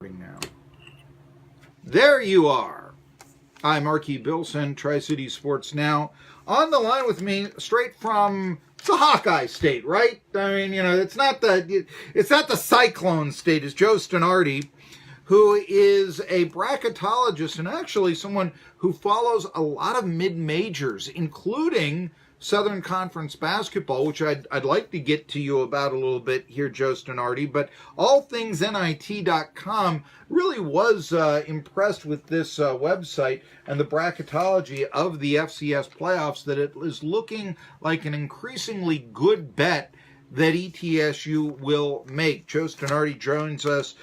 Now. There you are. I'm Marky Billson, Tri-Cities Sports Now. On the line with me, straight from the Hawkeye State, right? I mean, it's not the Cyclone State. It's Joe Stunardi, who is a bracketologist and actually someone who follows a lot of mid-majors, including Southern Conference basketball, which I'd like to get to you about a little bit here, Joe Stunardi. But allthingsNIT.com really was impressed with this website and the bracketology of the FCS playoffs, that it is looking like an increasingly good bet that ETSU will make. Joe Stunardi joins us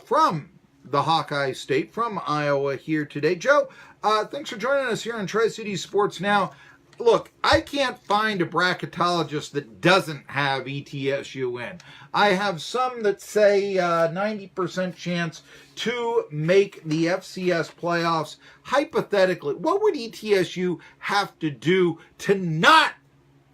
from the Hawkeye State, from Iowa here today. Joe, thanks for joining us here on Tri-Cities Sports Now. Look, I can't find a bracketologist that doesn't have ETSU in. I have some that say 90% chance to make the FCS playoffs. Hypothetically, what would ETSU have to do to not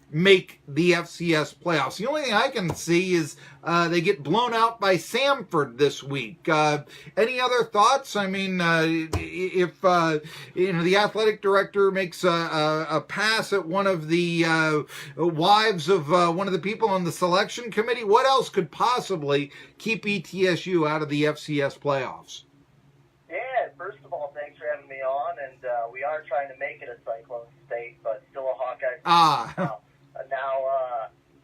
make the FCS playoffs? The only thing I can see is they get blown out by Samford this week. Any other thoughts? I mean, if the athletic director makes a pass at one of the wives of one of the people on the selection committee, what else could possibly keep ETSU out of the FCS playoffs? Yeah, first of all, thanks for having me on, and we are trying to make it a Cyclone State, but still a Hawkeye State. Now,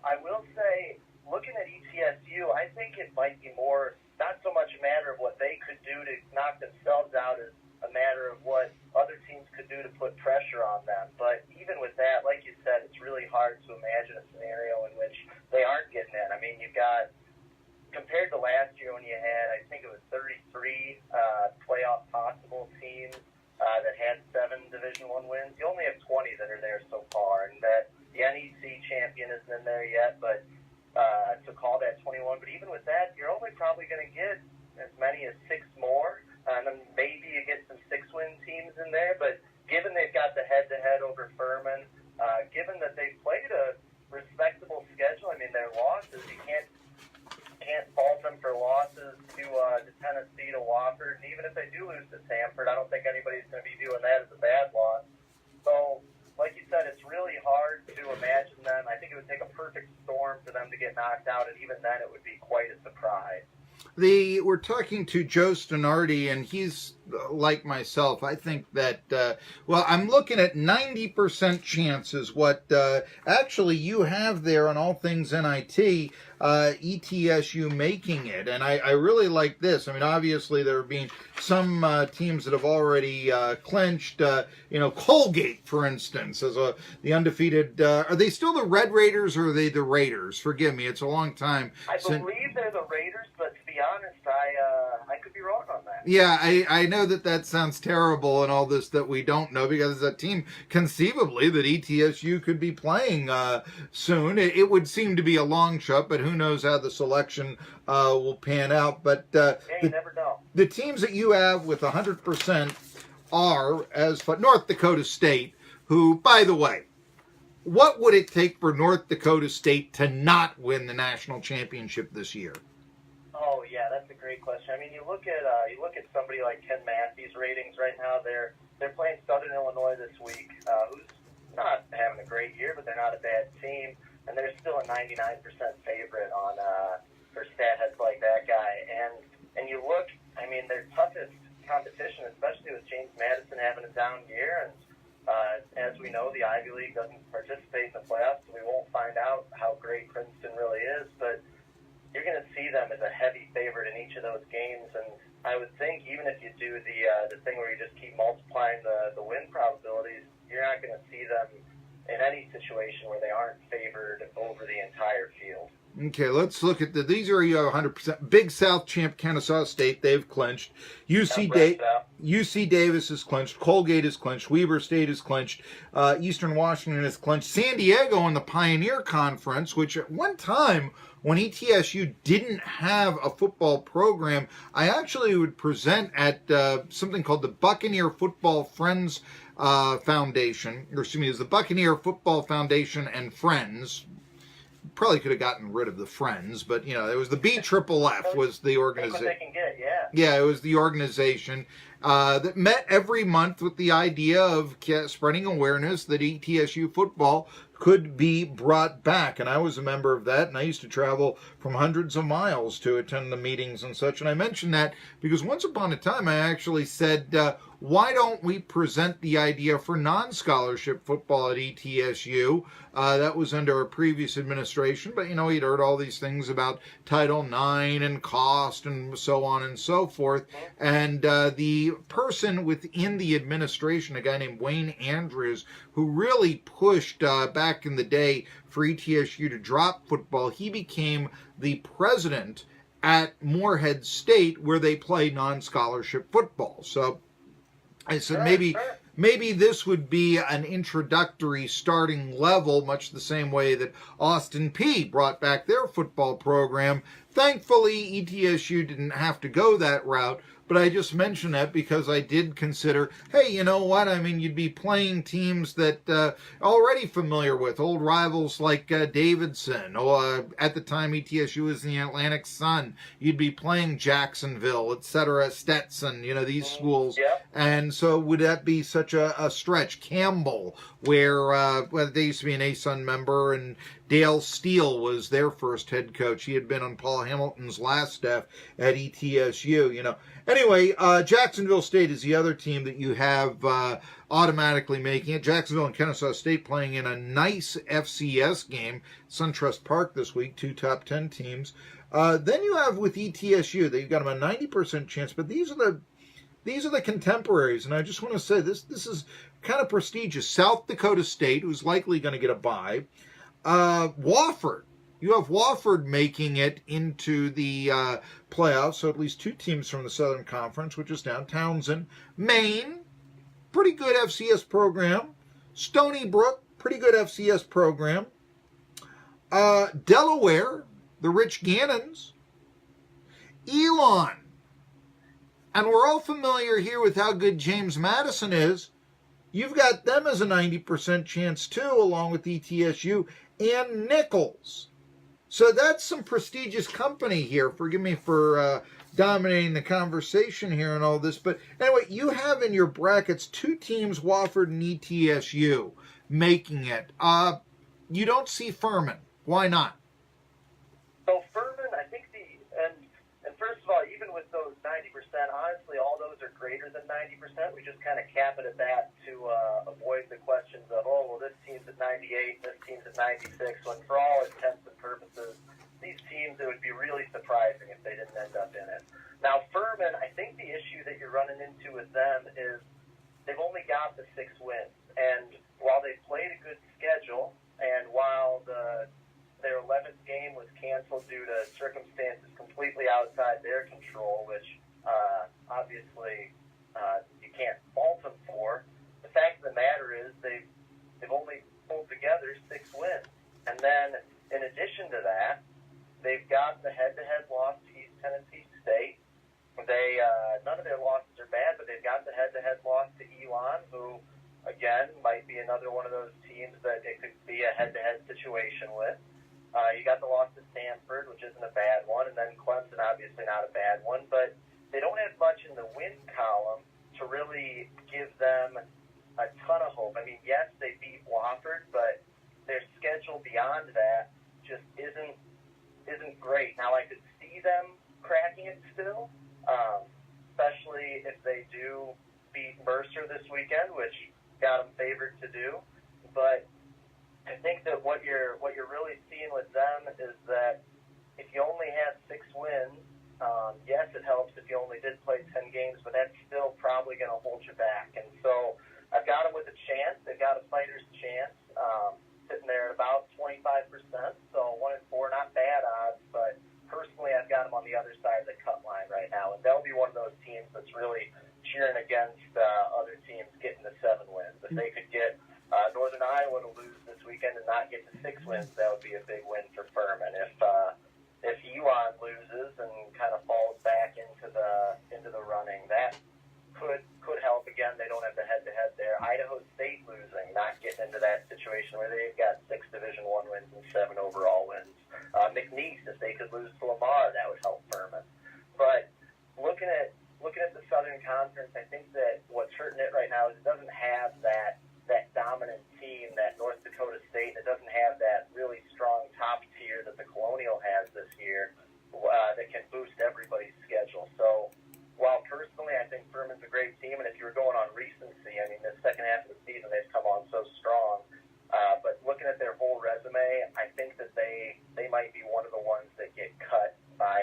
I will say, looking at ETSU, I think it might be more, not so much a matter of what they could do to knock themselves out as a matter of what other teams could do to put pressure on them. But even with that, like you said, it's really hard to imagine a scenario in which they aren't getting in. I mean, you've got, compared to last year when you had, I think it was 33 playoff possible teams that had 7 Division I wins, you only have 20 that are there so far, and that the NET champion isn't in there yet, but to call that 21. But even with that, you're only probably going to get as many as 6 more, and then maybe you get some 6-win teams in there. But given they've got the head-to-head over Furman, given that they've played a respectable schedule, I mean, their losses, you can't fault them for losses to Tennessee, to Wofford. And even if they do lose to Samford, I don't think anybody's going to be doing that as a bad loss. So, like you said, it's really hard to imagine them. I think it would take a perfect storm for them to get knocked out, and even then it would be quite a surprise. We're talking to Joe Stunardi, and he's like myself. I think that, I'm looking at 90% chances what actually you have there on All Things NIT, ETSU making it. And I really like this. I mean, obviously there have been some teams that have already clinched, Colgate, for instance, as the undefeated. Are they still the Red Raiders, or are they the Raiders? Forgive me, it's a long time. I believe they're the Raiders, but to be honest, I could be wrong on that. Yeah, I know that sounds terrible and all this that we don't know, because it's a team conceivably that ETSU could be playing soon. It would seem to be a long shot, but who knows how the selection will pan out. But you never know. The teams that you have with 100% are North Dakota State, who, by the way, what would it take for North Dakota State to not win the national championship this year? Oh yeah, that's a great question. I mean, you look at somebody like Ken Massey's ratings right now. They're playing Southern Illinois this week, who's not having a great year, but they're not a bad team, and they're still a 99% favorite on for stat heads like that guy. And you look, I mean, their toughest competition, especially with James Madison having a down year, and as we know, the Ivy League doesn't participate in the playoffs, so we won't find out how great Princeton really is, but you're going to see them as a heavy favorite in each of those games. And I would think even if you do the thing where you just keep multiplying the win probabilities, you're not going to see them in any situation where they aren't favored over the entire field. Okay, let's look at these are 100%. Big South champ Kennesaw State, they've clinched. UC Davis is clinched. Colgate is clinched. Weber State is clinched. Eastern Washington is clinched. San Diego in the Pioneer Conference, which at one time, when ETSU didn't have a football program, I actually would present at something called the Buccaneer Football Friends Foundation, or excuse me, it's the Buccaneer Football Foundation and Friends. probably could have gotten rid of the Friends, but it was the BFFF was the organization. They can get, yeah. Yeah, it was the organization that met every month with the idea of spreading awareness that ETSU football could be brought back. And I was a member of that, and I used to travel from hundreds of miles to attend the meetings and such. And I mentioned that because once upon a time I actually said, why don't we present the idea for non-scholarship football at ETSU? That was under a previous administration, but he'd heard all these things about Title IX and cost and so on and so forth. And the person within the administration, a guy named Wayne Andrews, who really pushed back in the day for ETSU to drop football, he became the president at Morehead State, where they play non-scholarship football. So I said maybe this would be an introductory starting level, much the same way that Austin Peay brought back their football program. Thankfully, ETSU didn't have to go that route, but I just mentioned that because I did consider, hey, you know what? I mean, you'd be playing teams that already familiar with, old rivals like Davidson, or at the time ETSU was in the Atlantic Sun. You'd be playing Jacksonville, etc., Stetson, these schools. Yep. And so would that be such a stretch? Campbell, where they used to be an ASUN member, and Dale Steele was their first head coach. He had been on Paul Hamilton's last staff at ETSU, Anyway, Jacksonville State is the other team that you have automatically making it. Jacksonville and Kennesaw State playing in a nice FCS game, SunTrust Park this week, 2 top 10 teams. Then you have with ETSU, they've got them a 90% chance, but these are the contemporaries, and I just want to say this is kind of prestigious. South Dakota State, who's likely going to get a bye. Wofford. You have Wofford making it into the playoffs, so at least 2 teams from the Southern Conference, which is down. Townsend. Maine, pretty good FCS program. Stony Brook, pretty good FCS program. Delaware, the Rich Gannons. Elon. And we're all familiar here with how good James Madison is. You've got them as a 90% chance, too, along with ETSU and Nichols. So that's some prestigious company here. Forgive me for dominating the conversation here and all this. But anyway, you have in your brackets 2 teams, Wofford and ETSU, making it. You don't see Furman. Why not? So Furman, I think and first of all, even with those 90%, honestly, all those are greater than 90%. We just kind of cap it at that to avoid the questions of, this team's at 98, this team's at 96, when for all intents and purposes, these teams, it would be really surprising if they didn't end up in it. Now, Furman, I think the issue that you're running into with them is they've only got the 6 wins. And while they played a good schedule, and while their 11th game was canceled due to circumstances completely outside their control, which obviously you can't fault them for, the fact of the matter is they've only pulled together 6 wins. And then, in addition to that, they've got the head-to-head loss to East Tennessee State. They none of their losses are bad, but they've got the head-to-head loss to Elon, who, again, might be another one of those teams that it could be a head-to-head situation with. You got the loss to Stanford, which isn't a bad one, and then Clemson, obviously not a bad one, but they don't have much in the win column to really give them a ton of hope. I mean, yes, they beat Wofford, but their schedule beyond that just isn't great. Now, I could see them cracking it still, especially if they do beat Mercer this weekend, which got them favored to do. But I think that what you're really seeing with them is that if you only have 6 wins, yes, it helps if you only did play 10 games, but that's still probably going to hold you back. And so I've got them with a chance. They've got a fighter's chance, sitting there at about 25%. So 1-4, not bad odds, but personally I've got them on the other side of the cut line right now. And they'll be one of those teams that's really cheering against other teams getting the 7 wins. If they could get Northern Iowa to lose this weekend and not get to 6 wins, that would be a big win for Furman. If Elon loses and kind of falls back into the running, that could help. Again, they don't have the head-to-head there. Idaho State losing, not getting into that situation where they've got 6 Division I wins and 7 overall wins. looking at the Southern Conference, I think that what's hurting it right now is it doesn't have that dominant team that North Dakota State. It doesn't have that really strong top tier that the Colonial has this year that can boost everybody's schedule. So while personally I think Furman's a great team, and if you were going on recency, I mean, the second half of the season they've come on so strong. But looking at their whole resume, I think that they might be one of the ones that get cut by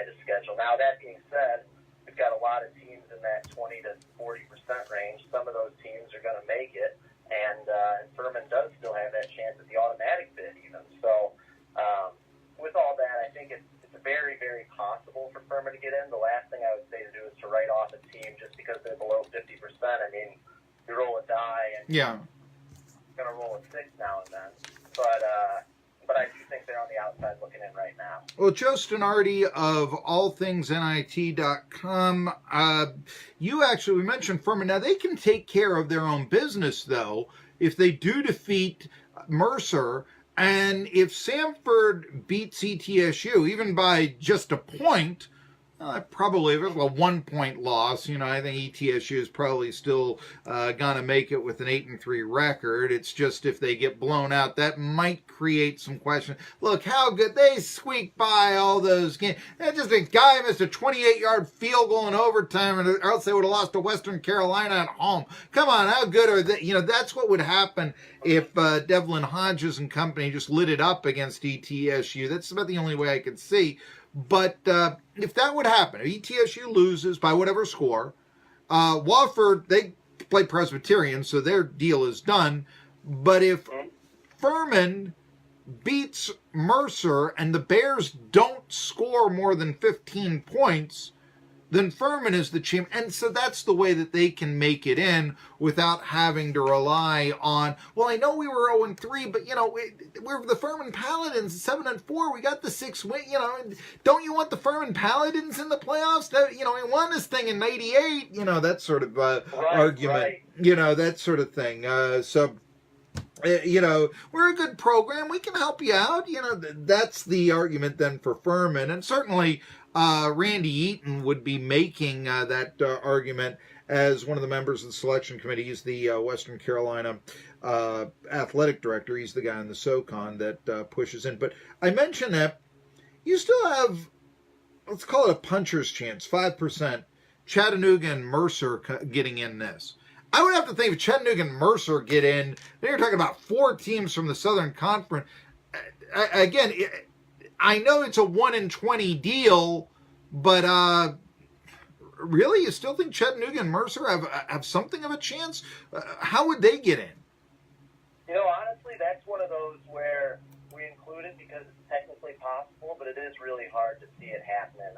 the schedule. Now, that being said, we've got a lot of teams in that 20 to 40% range. Some of those teams are going to make it, and Furman does still have that chance at the automatic bid even. So with all that, I think it's very, very possible for Furman to get in. The last thing I would say to do is to write off a team just because they're below 50%. I mean, you roll a die, and you're going to roll a 6 now and then. But I do think they're on the outside looking in right now. Well, Joe Stunardi of allthingsNIT.com, we mentioned Furman. Now, they can take care of their own business, though, if they do defeat Mercer. And if Samford beats ETSU, even by just a point, probably if it was a 1-point loss, I think ETSU is probably still going to make it with an 8-3 record. It's just if they get blown out, that might create some questions. Look how good they squeaked by all those games. Just a guy missed a 28-yard field goal in overtime, or else they would have lost to Western Carolina at home. Come on, how good are they? That's what would happen if Devlin Hodges and company just lit it up against ETSU. That's about the only way I could see. But if that would happen, if ETSU loses by whatever score, Wofford, they play Presbyterian, so their deal is done. But if Furman beats Mercer and the Bears don't score more than 15 points, then Furman is the champ. And so that's the way that they can make it in without having to rely on, well, I know we were 0-3, but, we're the Furman Paladins, 7-4. We got the 6 win, don't you want the Furman Paladins in the playoffs? We won this thing in 98, that sort of argument, that sort of thing. We're a good program. We can help you out. That's the argument then for Furman. And certainly Randy Eaton would be making that argument as one of the members of the selection committee. He's the Western Carolina athletic director. He's the guy in the SoCon that pushes in. But I mentioned that you still have, let's call it a puncher's chance, 5%, Chattanooga and Mercer getting in this. I would have to think if Chattanooga and Mercer get in, then you're talking about 4 teams from the Southern Conference. Again, I know it's a 1-20 deal, but really, you still think Chattanooga and Mercer have something of a chance? How would they get in? Honestly, that's one of those where we include it because it's technically possible, but it is really hard to see it happening.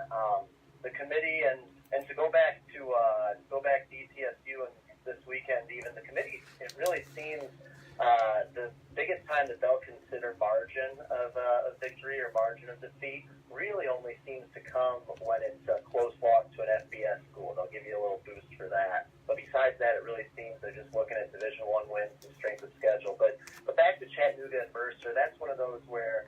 The committee and to go back to ETSU and this weekend, even the committee, it really seems the biggest time that they'll consider margin of victory or margin of defeat really only seems to come when it's a close loss to an FBS school. They'll give you a little boost for that. But besides that, it really seems they're just looking at Division I wins and strength of schedule. But back to Chattanooga and Mercer, that's one of those where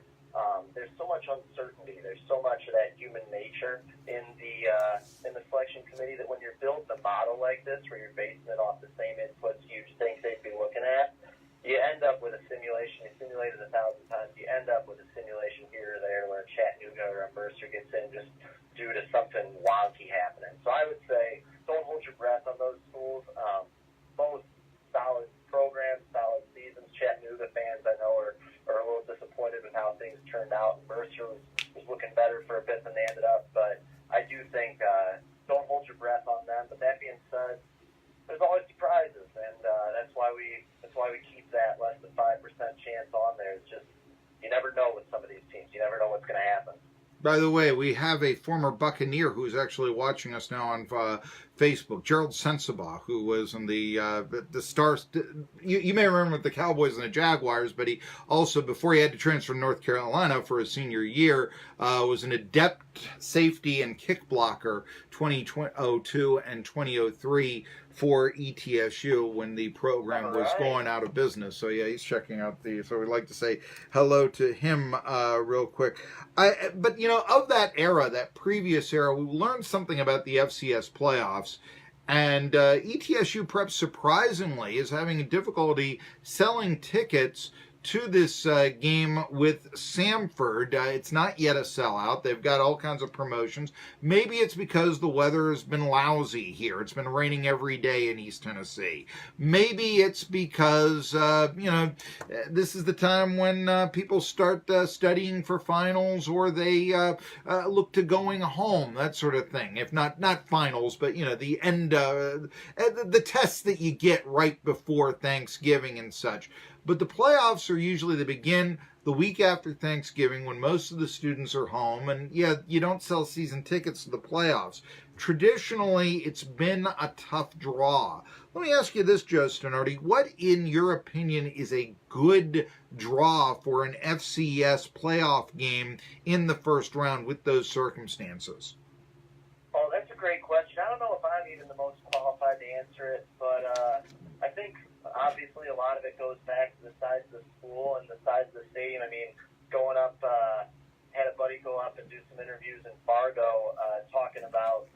there's so much uncertainty. There's so much of that human nature in the selection committee that when you're building a model like this, where you're basing it off the same inputs you think they'd be looking at, you end up with a simulation. You simulate it 1,000 times. You end up with a simulation here or there where Chattanooga or Mercer gets in just due to something wonky happening. So I would say don't hold your breath on those schools. Both solid programs, solid seasons. Chattanooga fans, I know, are a little disappointed with how things turned out. Mercer was looking better for a bit than they ended up. But I do think don't hold your breath on them. But that being said, there's always surprises, and that's why we keep that less than 5% chance on there. It's just you never know with some of these teams. You never know what's going to happen. By the way, we have a former Buccaneer who's actually watching us now on Facebook, Gerald Sensabaugh, who was in the Stars. You may remember the Cowboys and the Jaguars, but he also, before he had to transfer to North Carolina for his senior year, was an adept safety and kick blocker 2002 and 2003 for ETSU when the program was going out of business. So yeah, he's checking out so we'd like to say hello to him real quick. But of that era, that previous era, we learned something about the FCS playoffs. And ETSU perhaps surprisingly is having difficulty selling tickets to this game with Samford. It's not yet a sellout. They've got all kinds of promotions. Maybe it's because the weather has been lousy here. It's been raining every day in East Tennessee. Maybe it's because, this is the time when people start studying for finals, or they look to going home, that sort of thing. If not finals, but, the end, the tests that you get right before Thanksgiving and such. But the playoffs are usually, they begin the week after Thanksgiving when most of the students are home. And yeah, you don't sell season tickets to the playoffs. Traditionally, it's been a tough draw. Let me ask you this, Joe Stunardi. What, in your opinion, is a good draw for an FCS playoff game in the first round with those circumstances? Oh, that's a great question. I don't know if I'm even the most qualified to answer it, but I think obviously a lot of it goes back to the size of the school and the size of the stadium. I mean, going up, had a buddy go up and do some interviews in Fargo talking about,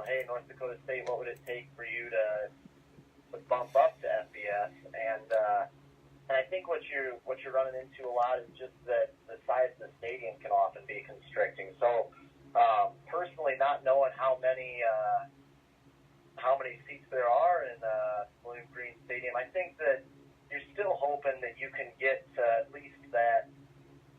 hey, North Dakota State, what would it take for you to bump up to FBS? And I think what you're running into a lot is just that the size of the stadium can often be constricting. So personally, not knowing how many seats there are in William Green Stadium, I think that you're still hoping that you can get at least that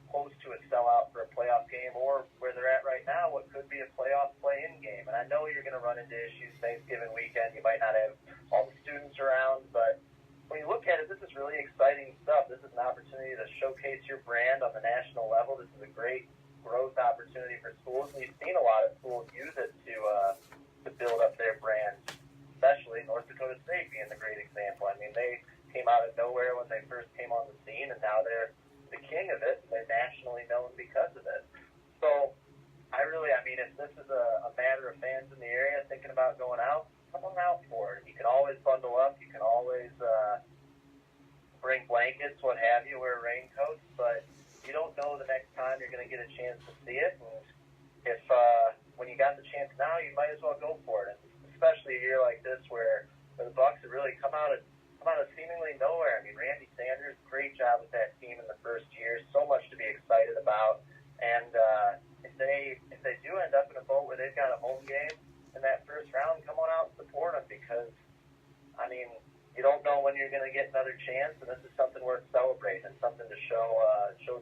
close to a sellout for a playoff game, or where they're at right now, what could be a playoff play-in game. And I know you're going to run into issues Thanksgiving weekend. You might not have all the students around, but when you look at it, this is really exciting stuff. This is an opportunity to showcase your brand on the national level. This is a great growth opportunity for schools, and you've seen a lot of schools use it to build up their brand, especially North Dakota State being the great example. I mean, they came out of nowhere when they first came on the scene, and now they're the king of it, and they're nationally known because of it. So, if this is a matter of fans in the area thinking about going out, come on out for it. You can always bundle up. You can always bring blankets, what have you, wear raincoats, but you don't know the next time you're going to get a chance to see it. And if when you got the chance now, you might as well go for it. And especially a year like this where the Bucs have really come out of seemingly nowhere. I mean, Randy Sanders, great job with that team in the first year. So much to be excited about. And if they do end up in a boat where they've got a home game in that first round, come on out and support them, because, I mean, you don't know when you're going to get another chance, and this is something worth celebrating and something to show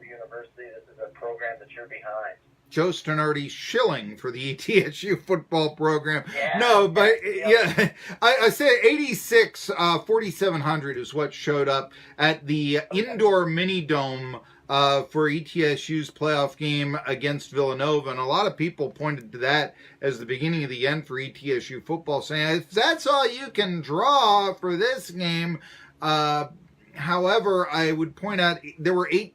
the university this is a program that you're behind. Joe Stunardi shilling for the ETSU football program. Yeah. No, but yeah, I said 86, 4,700 is what showed up at the indoor mini dome for ETSU's playoff game against Villanova. And a lot of people pointed to that as the beginning of the end for ETSU football, saying, if that's all you can draw for this game. However, I would point out there were 8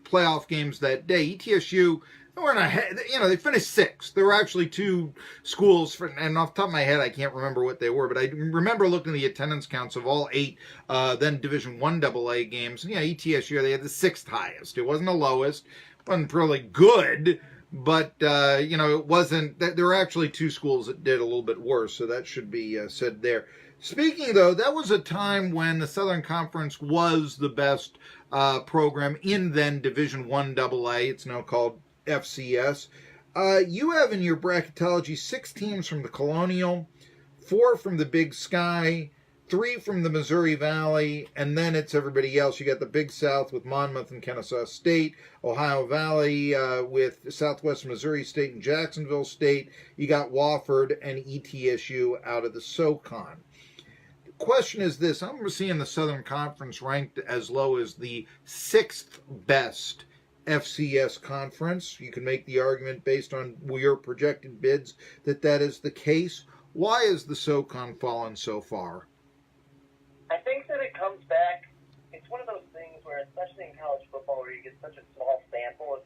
playoff games that day. ETSU, they finished 6th. There were actually 2 schools, and off the top of my head, I can't remember what they were, but I remember looking at the attendance counts of all 8 then Division I AA games. And ETSU, they had the 6th highest. It wasn't the lowest. It wasn't really good, but, it wasn't. There were actually 2 schools that did a little bit worse, so that should be said there. Speaking, though, that was a time when the Southern Conference was the best program in then Division I AA. It's now called FCS. You have in your bracketology 6 teams from the Colonial, 4 from the Big Sky, 3 from the Missouri Valley, and then it's everybody else. You got the Big South with Monmouth and Kennesaw State, Ohio Valley with Southwest Missouri State and Jacksonville State. You got Wofford and ETSU out of the SoCon. The question is this: I'm seeing the Southern Conference ranked as low as the 6th best FCS conference. You can make the argument based on your projected bids that is the case. Why has the SoCon fallen so far? I think that it comes back. It's one of those things where, especially in college football, where you get such a small sample of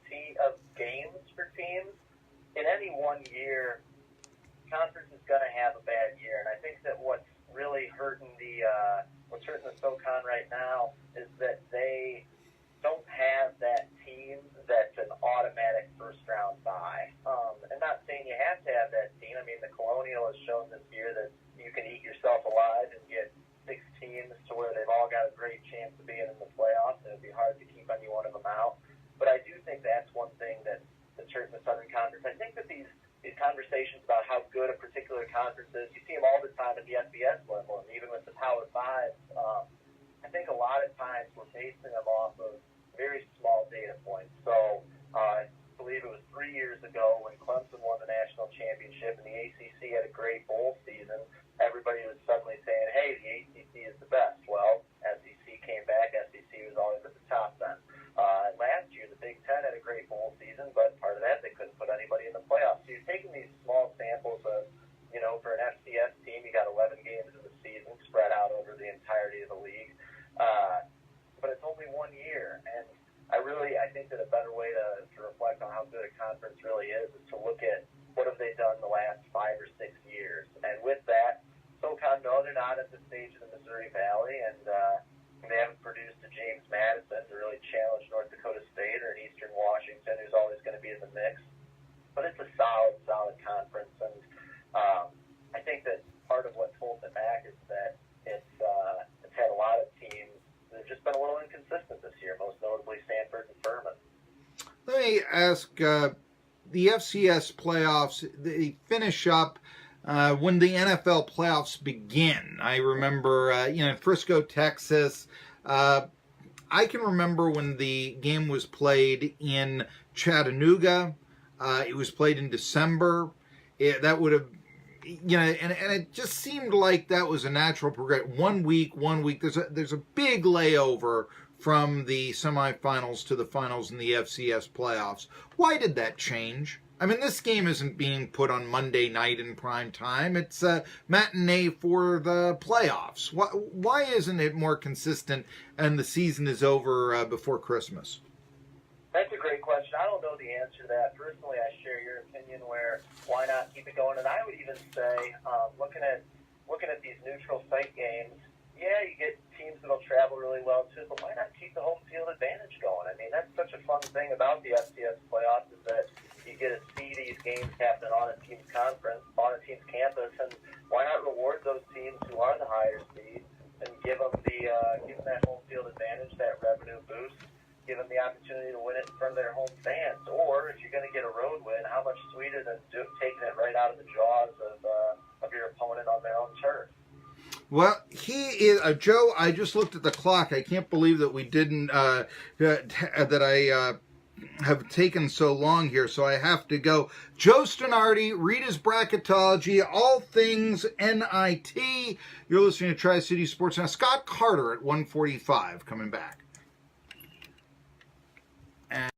games for teams, in any one year, conference is going to have a bad year. And I think that what's really hurting the SoCon right now is that they don't have that team that's an automatic first-round bye. And not saying you have to have that team. I mean, the Colonial has shown this year that you can eat yourself alive and get 6 teams to where they've all got a great chance of being in the playoffs, and it'd be hard to keep any one of them out. But I do think that's one thing that the Southern Conference, I think that these conversations about how good a particular conference is, you see them all the time at the FBS level, and even with the Power Five. I think a lot of times we're basing them off of very small data points. So I believe it was 3 years ago when Clemson won the national championship and the ACC had a great bowl season, everybody was suddenly saying, hey, the ACC is the best. Well, SEC came back. SEC was always at the top then. Last year, the Big Ten had a great bowl season, but part of that, they couldn't put anybody in the playoffs. So you're taking these small samples of, for an FCS team, you got 11 games in the season spread out over the entirety of the league. But it's only 1 year. And I think that a better way to reflect on how good a conference really is to look at what have they done the last 5 or 6 years. And with that, SoCon, no, they're not at the stage of the Missouri Valley, and they haven't produced a James Madison to really challenge North Dakota State or an Eastern Washington, who's always going to be in the mix. But it's a solid conference, and I think that part of what's holding it back is that it's had a lot of teams that have just been a little inconsistent this year, most notably Stanford and Furman. Let me ask, the FCS playoffs, they finish up when the NFL playoffs begin. I remember, Frisco, Texas. I can remember when the game was played in Chattanooga. It was played in December. That would have, and it just seemed like that was a natural progression. 1 week. There's a big layover from the semifinals to the finals in the FCS playoffs. Why did that change? I mean, this game isn't being put on Monday night in prime time. It's a matinee for the playoffs. Why isn't it more consistent and the season is over before Christmas? That's a great question. I don't know the answer to that. Personally, I share your opinion where why not keep it going? And I would even say, looking at these neutral site games, yeah, you get teams that'll travel really well too, but why not keep the home field advantage going? I mean, that's such a fun thing about the FCS playoffs is that you get to see these games happen on a team's campus, and why not reward those teams who are the higher seeds and give them that home field advantage, that revenue boost, give them the opportunity to win it in front of their home fans. Or if you're going to get a road win, how much sweeter than taking it right out of the jaws of your opponent on their own turf? Well, he is Joe. I just looked at the clock. I can't believe that we didn't that I have taken so long here. So I have to go. Joe Stunardi, read his Bracketology, all things NIT. You're listening to Tri-Cities Sports now. Scott Carter at 1:45 coming back.